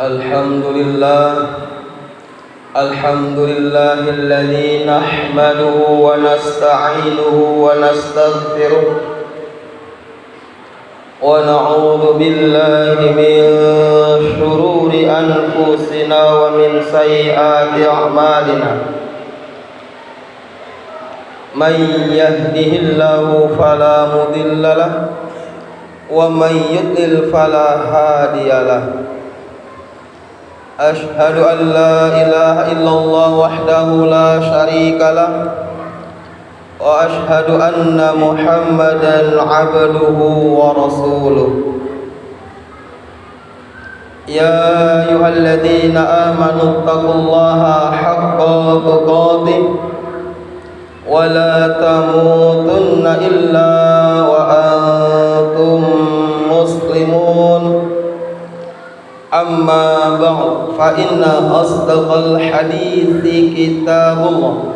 Alhamdulillah alladzi nahmaduhu wa nasta'inuhu wa nastaghfiruh wa na'udzu billahi min shururi anfusina wa min sayyiati a'malina. Man yahdihillahu fala mudilla lahu wa man yudlil fala hadiya lahu. Ashhadu an la ilaha illallah wahdahu la syarika lah wa ashhadu anna Muhammadan abduhu wa rasuluh. Ya ayyuhalladzina amanu taqullaha haqqa tuqatih wa la tamutunna illa wa antum muslimun. Amma ba'd, fa inna asdaqal hadithi kitabullah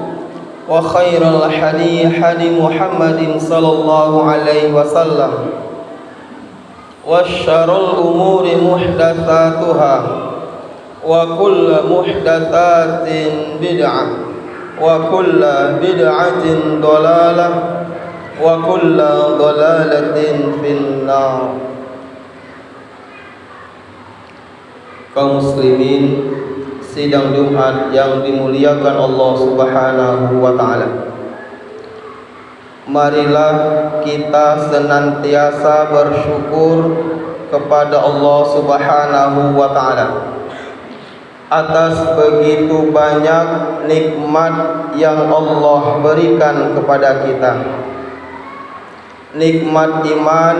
wa khairal hadi Muhammadin sallallahu alaihi wasallam wa syarrul umuri muhdatsatuha wa kullu muhdatsatin bid'ah wa kullu bid'atin dhalalah wa kullu dhalalatin finnar. Kaum muslimin sidang Jumat yang dimuliakan Allah Subhanahu wa taala. Marilah kita senantiasa bersyukur kepada Allah Subhanahu wa taala atas begitu banyak nikmat yang Allah berikan kepada kita. Nikmat iman,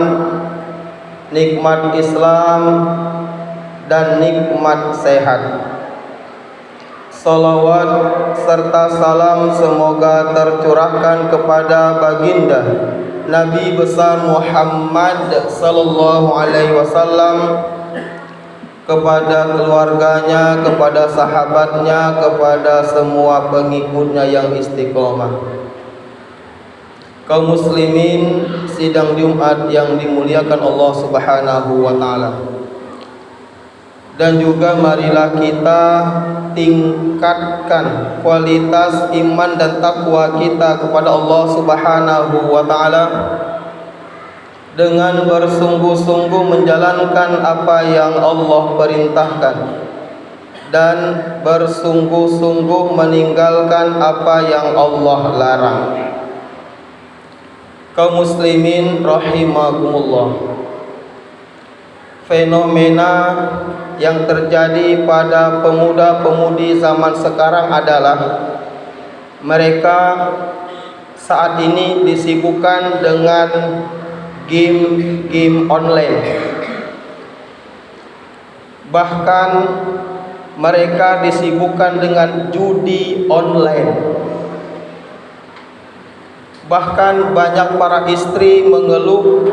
nikmat Islam, dan nikmat sehat. Salawat serta salam semoga tercurahkan kepada baginda Nabi besar Muhammad sallallahu alaihi wasallam, kepada keluarganya, kepada sahabatnya, kepada semua pengikutnya yang istiqomah. Kaum muslimin sidang Jumat yang dimuliakan Allah Subhanahu wa taala. Dan juga marilah kita tingkatkan kualitas iman dan takwa kita kepada Allah Subhanahu wa taala dengan bersungguh-sungguh menjalankan apa yang Allah perintahkan dan bersungguh-sungguh meninggalkan apa yang Allah larang. Kaum muslimin rahimakumullah, fenomena yang terjadi pada pemuda-pemudi zaman sekarang adalah mereka saat ini disibukkan dengan game online. Bahkan mereka disibukkan dengan judi online. Bahkan banyak para istri mengeluh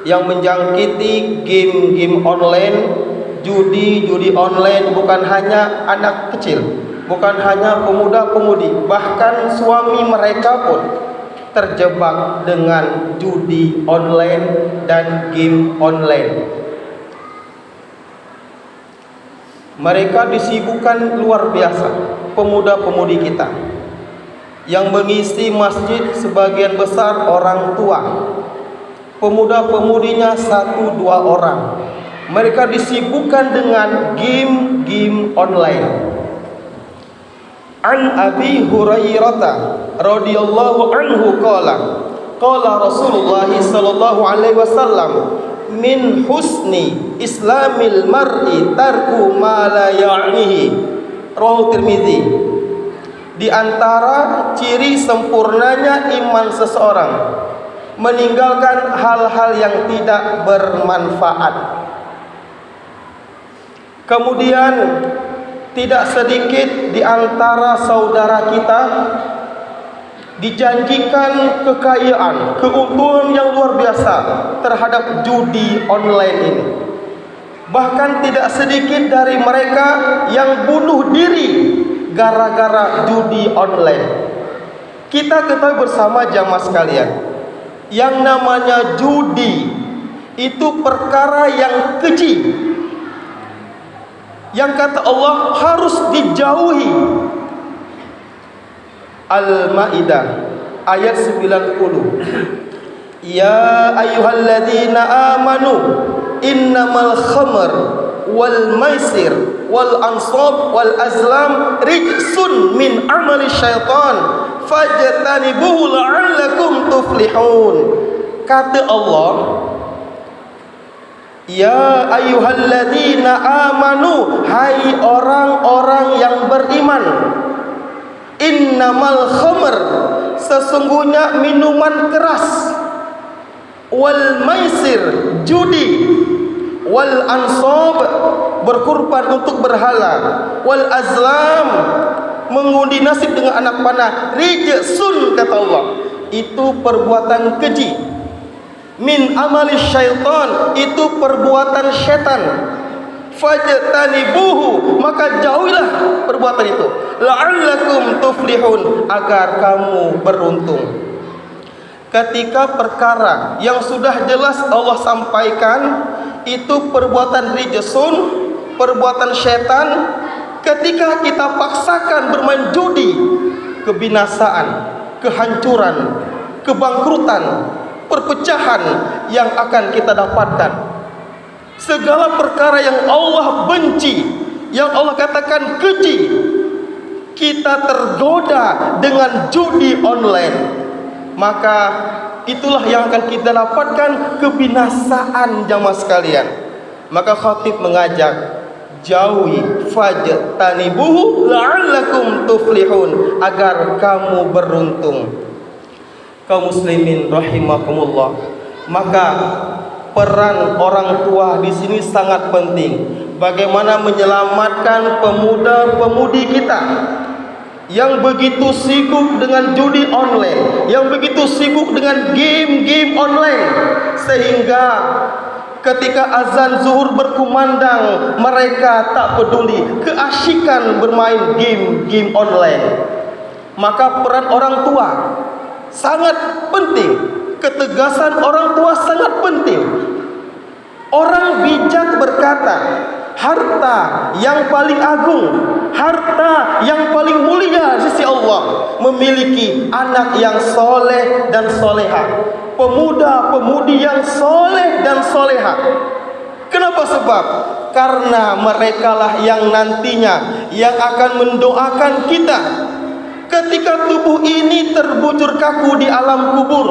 yang menjangkiti game online, judi online bukan hanya anak kecil, bukan hanya pemuda-pemudi, bahkan suami mereka pun terjebak dengan judi online dan game online. Mereka disibukkan luar biasa, pemuda-pemudi kita yang mengisi masjid sebagian besar orang tua. Pemuda-pemudinya 1-2 orang. Mereka disibukkan dengan game online. An Abi Hurairah radhiyallahu anhu qala Rasulullah sallallahu alaihi wasallam, min husni islamil mar'i tarku ma la ya'nihi. Rawahu Tirmizi. Di antara ciri sempurnanya iman seseorang meninggalkan hal-hal yang tidak bermanfaat. Kemudian tidak sedikit di antara saudara kita dijanjikan kekayaan, keuntungan yang luar biasa terhadap judi online ini. Bahkan tidak sedikit dari mereka yang bunuh diri gara-gara judi online. Kita ketahui bersama jamaah sekalian, yang namanya judi itu perkara yang keji. yang kata Allah harus dijauhi. Al-Maidah ayat 90. Ya ayyuhalladzina amanu innamal khamr wal maisir wal ansab wal azlam rijsun min amali syaitan fajtanibuhu la'allakum tuflihun. Kata Allah, ya ayyuhalladzina amanu, hai orang-orang yang beriman, innamal khamr, sesungguhnya minuman keras, wal maisir, judi, wal ansab, berkurban untuk berhala, wal azlam, mengundi nasib dengan anak panah, rijsun, kata Allah, itu perbuatan keji. Min amali syaitan, itu perbuatan syaitan. Fajtanibuhu, maka jauhilah perbuatan itu. La'allakum tuflihun, agar kamu beruntung. Ketika perkara yang sudah jelas Allah sampaikan itu perbuatan rijsun, perbuatan syaitan, ketika kita paksakan bermain judi, kebinasaan, kehancuran, kebangkrutan, perpecahan yang akan kita dapatkan. Segala perkara yang Allah benci, yang Allah katakan keji, kita tergoda dengan judi online, maka itulah yang akan kita dapatkan, kebinasaan jamaah sekalian. Maka khatib mengajak, jauhi, fajtanibuhu la'allakum tuflihun, agar kamu beruntung. Kaum muslimin rahimakumullah, maka peran orang tua di sini sangat penting. Bagaimana menyelamatkan pemuda-pemudi kita yang begitu sibuk dengan judi online, yang begitu sibuk dengan game-game online, sehingga ketika azan zuhur berkumandang mereka tak peduli, keasyikan bermain game-game online. Maka peran orang tua sangat penting, ketegasan orang tua sangat penting. Orang bijak berkata, harta yang paling agung, harta yang paling mulia di sisi Allah, memiliki anak yang soleh dan soleha, pemuda-pemudi yang soleh dan soleha. Kenapa? Sebab karena merekalah yang nantinya yang akan mendoakan kita ketika tubuh ini terbujur kaku di alam kubur.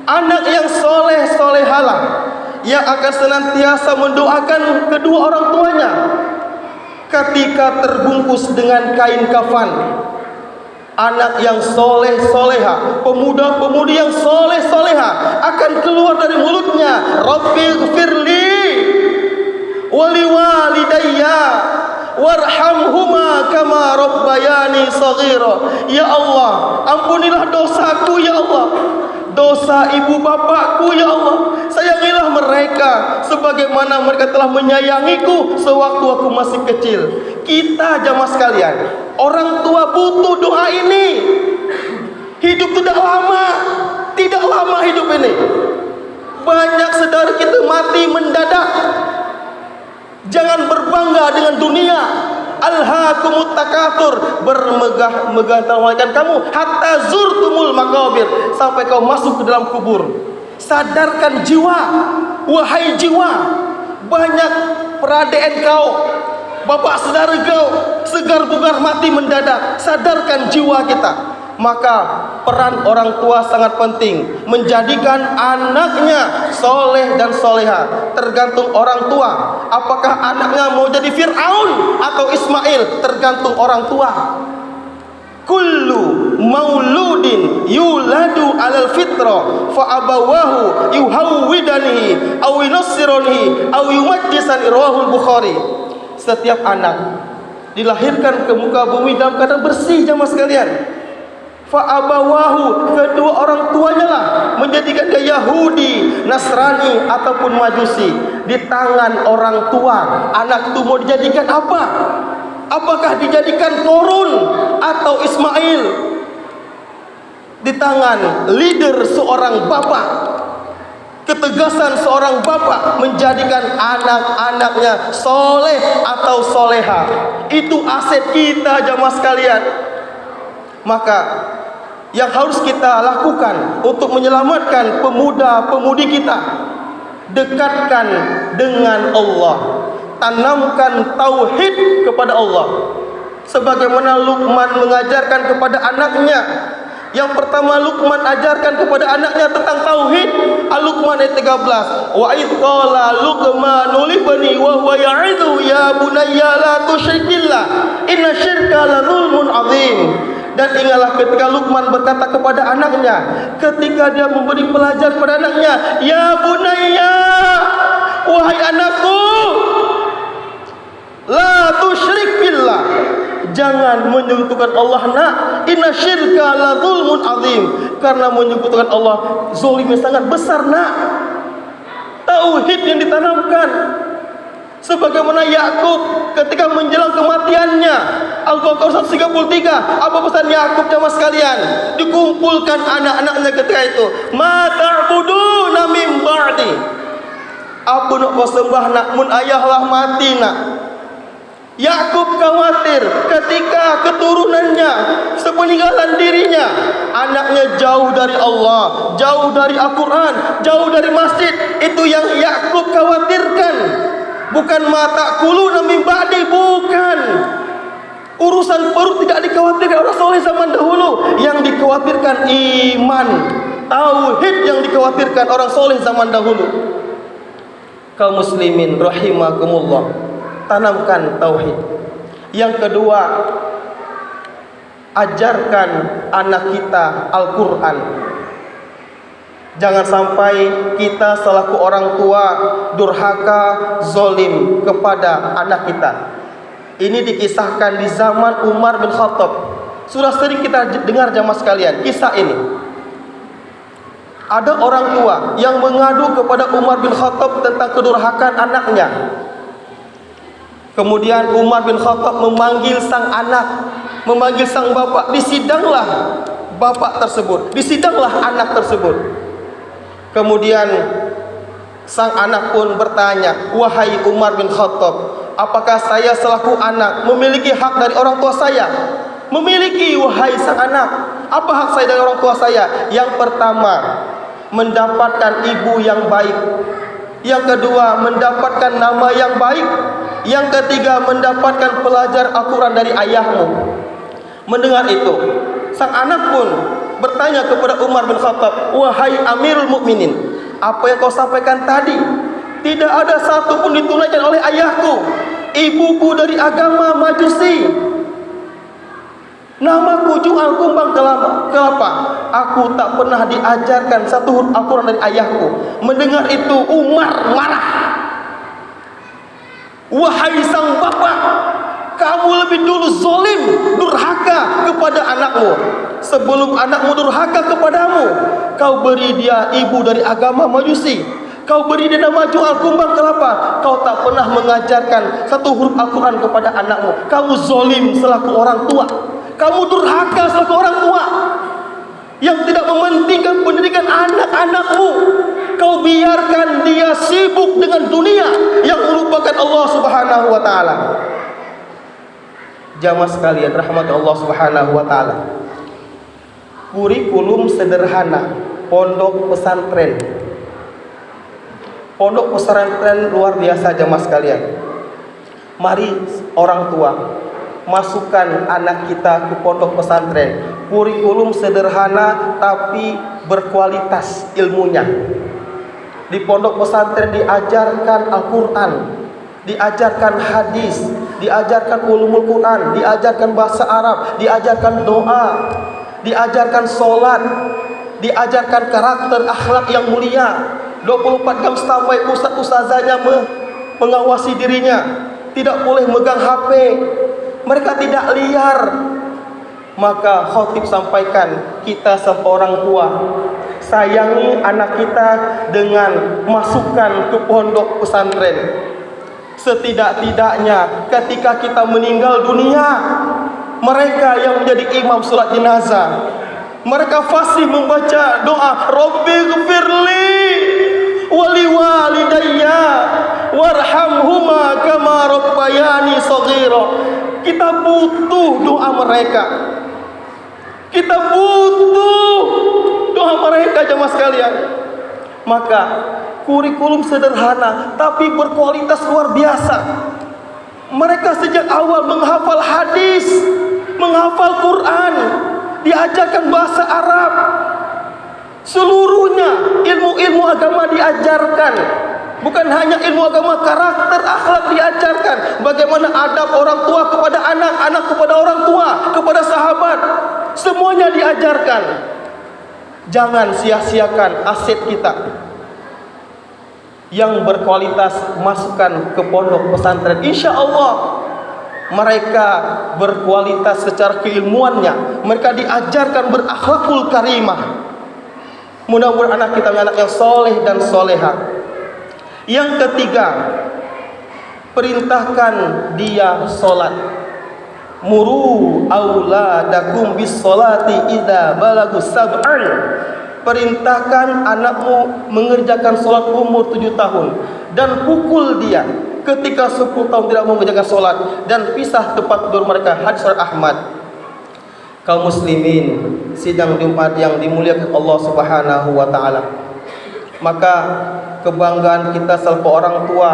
Anak yang soleh solehalah yang akan senantiasa mendoakan kedua orang tuanya ketika terbungkus dengan kain kafan. Anak yang soleh soleha, pemuda-pemudi yang soleh soleha akan keluar dari mulutnya, Rabbighfirli wali walidayya warhamhuma kama rabbayani shaghira. Ya Allah, ampunilah dosaku ya Allah, dosa ibu bapakku ya Allah. Sayangilah mereka sebagaimana mereka telah menyayangiku sewaktu aku masih kecil. Kita jamaah sekalian, orang tua butuh doa ini. Hidup tidak lama hidup ini. Banyak saudara kita mati mendadak. Jangan berbangga dengan dunia. Alhaakumut takatsur, bermegah-megah tawaikan kamu hatta zurtumul maqabir, sampai kau masuk ke dalam kubur. Sadarkan jiwa, wahai jiwa. Banyak peradaan kau, bapak saudara kau segar bugar mati mendadak. Sadarkan jiwa kita. Maka peran orang tua sangat penting, menjadikan anaknya soleh dan soleha. Tergantung orang tua, apakah anaknya mau jadi Fir'aun atau Ismail, tergantung orang tua. Kullu mauludin yuladu alal fitra fa abawahu yuhawwidanihi aw yunassiranihi aw yumajjisani, rawahul Bukhari. Setiap anak dilahirkan ke muka bumi dalam keadaan bersih jamaah sekalian. Fa'abawahu, kedua orang tuanya lah menjadikan dia Yahudi, Nasrani ataupun Majusi. Di tangan orang tua, anak itu mau dijadikan apa? Apakah dijadikan Korun atau Ismail? Di tangan leader seorang bapak. ketegasan seorang bapak menjadikan anak-anaknya soleh atau soleha. Itu aset kita jamaah sekalian. Maka yang harus kita lakukan untuk menyelamatkan pemuda-pemudi kita, dekatkan dengan Allah, tanamkan tauhid kepada Allah. Sebagaimana Luqman mengajarkan kepada anaknya. Yang pertama Luqman ajarkan kepada anaknya tentang tauhid. Al-Luqman ayat 13. Wa idh qala Luqmanu libni wa huwa ya'idhu ya bunayya la tusyrik billah inna syirka la dzulmun 'adzim. Dan ingatlah ketika Luqman berkata kepada anaknya, ketika dia memberi pelajaran kepada anaknya, ya bunayya, wahai anakku, la tusyrik billah, jangan menyekutukan Allah nak. Inna syirka la dzulmun 'adzim, karena menyekutukan Allah zalim yang sangat besar nak. Tauhid yang ditanamkan. Sebagaimana Yakub ketika menjelang kematiannya, Al-Baqarah 133, apa pesan Yakub jamaah sekalian? Dikumpulkan anak-anaknya ketika itu, ma ta'buduna min ba'di, apa nak kau sembah nak mun ayahlah mati nak. Yakub khawatir ketika keturunannya sepeninggalan dirinya, anaknya jauh dari Allah, jauh dari Al-Quran, jauh dari masjid. Itu yang Yakub khawatirkan. Bukan mata kulu nami ba'di, bukan. Urusan perut tidak dikhawatirkan orang soleh zaman dahulu. Yang dikhawatirkan iman, tauhid yang dikhawatirkan orang soleh zaman dahulu. Kaum muslimin rahimakumullah, tanamkan tauhid. Yang kedua, ajarkan anak kita Al-Quran. Jangan sampai kita selaku orang tua durhaka, zolim kepada anak kita. Ini dikisahkan di zaman Umar bin Khattab. Sudah sering kita dengar jamaah sekalian kisah ini. Ada orang tua yang mengadu kepada Umar bin Khattab tentang kedurhakaan anaknya. Kemudian Umar bin Khattab memanggil sang anak, memanggil sang bapak. Disidanglah bapak tersebut, disidanglah anak tersebut. Kemudian sang anak pun bertanya, wahai Umar bin Khattab, apakah saya selaku anak memiliki hak dari orang tua saya? Memiliki, wahai sang anak. Apa hak saya dari orang tua saya? Yang pertama, mendapatkan ibu yang baik. Yang kedua, mendapatkan nama yang baik. Yang ketiga, mendapatkan pelajar Al-Quran dari ayahmu. Mendengar itu, sang anak pun bertanya kepada Umar bin Khattab, wahai Amirul Mukminin, apa yang kau sampaikan tadi tidak ada satu pun ditunaikan oleh ayahku. Ibuku dari agama Majusi, namaku jual kumbang kelapa. Aku tak pernah diajarkan satu huruf Al-Quran dari ayahku. Mendengar itu Umar marah. Wahai sang bapak, kamu lebih dulu zalim, durhaka kepada anakmu. Sebelum anakmu durhaka kepadamu, kau beri dia ibu dari agama Majusi. Kau beri dia nama jual kumbang kelapa. Kau tak pernah mengajarkan satu huruf Al-Quran kepada anakmu. Kamu zalim selaku orang tua. Kamu durhaka selaku orang tua yang tidak mementingkan pendidikan anak-anakmu. Kau biarkan dia sibuk dengan dunia yang merupakan Allah Subhanahu wa taala. Jamaah sekalian rahmat Allah Subhanahu wa taala. Kurikulum sederhana pondok pesantren. Pondok pesantren luar biasa jamaah sekalian. Mari orang tua masukkan anak kita ke pondok pesantren. Kurikulum sederhana tapi berkualitas ilmunya. Di pondok pesantren diajarkan Al-Quran, diajarkan hadis, diajarkan ulumul Quran, diajarkan bahasa Arab, diajarkan doa, diajarkan sholat, diajarkan karakter akhlak yang mulia. 24 jam sampai ustaz-ustazanya mengawasi dirinya. Tidak boleh megang HP. Mereka tidak liar. Maka khotib sampaikan, kita seorang tua sayangi anak kita dengan masukkan ke pondok pesantren. Setidak-tidaknya ketika kita meninggal dunia, mereka yang menjadi imam sholat jenazah, mereka fasih membaca doa Rabbi ghfirli wa liwalidayya warhamhuma kama rabbayani shaghira. Kita butuh doa mereka. Kita butuh doa mereka jemaah sekalian. Maka kurikulum sederhana tapi berkualitas luar biasa. Mereka sejak awal menghafal hadis, menghafal Quran, diajarkan bahasa Arab. Seluruhnya ilmu-ilmu agama diajarkan. Bukan hanya ilmu agama, karakter, akhlak diajarkan. Bagaimana adab orang tua kepada anak, anak kepada orang tua, kepada sahabat. Semuanya diajarkan. Jangan sia-siakan aset kita yang berkualitas, masukkan ke pondok pesantren. Insya Allah mereka berkualitas secara keilmuannya. Mereka diajarkan berakhlakul karimah. Mudah-mudahan anak kita anak yang soleh dan soleha. Yang ketiga, perintahkan dia solat. Muru auladakum bis solati idza balagus sab'an. Perintahkan anakmu mengerjakan solat umur 7 tahun dan pukul dia ketika 10 tahun tidak mau mengerjakan solat, dan pisah tempat tidur mereka. Hadis Ahmad. Kaum muslimin sidang Jumat yang dimuliakan Allah Subhanahu wa taala. Maka kebanggaan kita selaku orang tua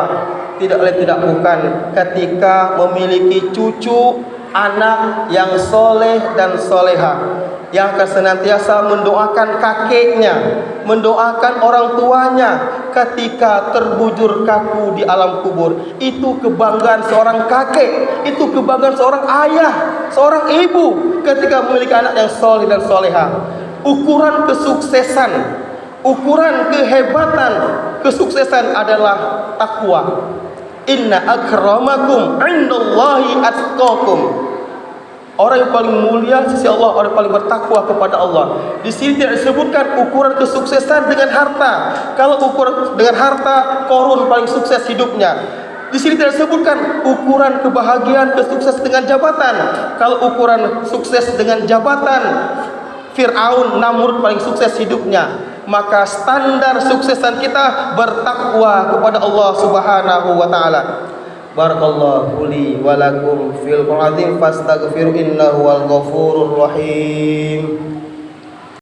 tidak lain tidak bukan ketika memiliki cucu, anak yang soleh dan soleha, yang akan senantiasa mendoakan kakeknya, mendoakan orang tuanya ketika terbujur kaku di alam kubur. Itu kebanggaan seorang kakek, itu kebanggaan seorang ayah, seorang ibu ketika memiliki anak yang soleh dan soleha. Ukuran kesuksesan, ukuran kehebatan kesuksesan adalah takwa. Inna akramakum indallahi atqakum. Orang yang paling mulia sisi Allah, orang yang paling bertakwa kepada Allah. Di sini tidak disebutkan ukuran kesuksesan dengan harta. Kalau ukuran dengan harta, Qarun paling sukses hidupnya. Di sini tidak disebutkan ukuran kebahagiaan, kesukses dengan jabatan. Kalau ukuran sukses dengan jabatan, Fir'aun, Namrud paling sukses hidupnya. Maka standar suksesan kita bertakwa kepada Allah Subhanahu wa taala. Barakallahu li wa lakum fil Qur'an azim fastaghfiru innahu wal ghafurur rahim.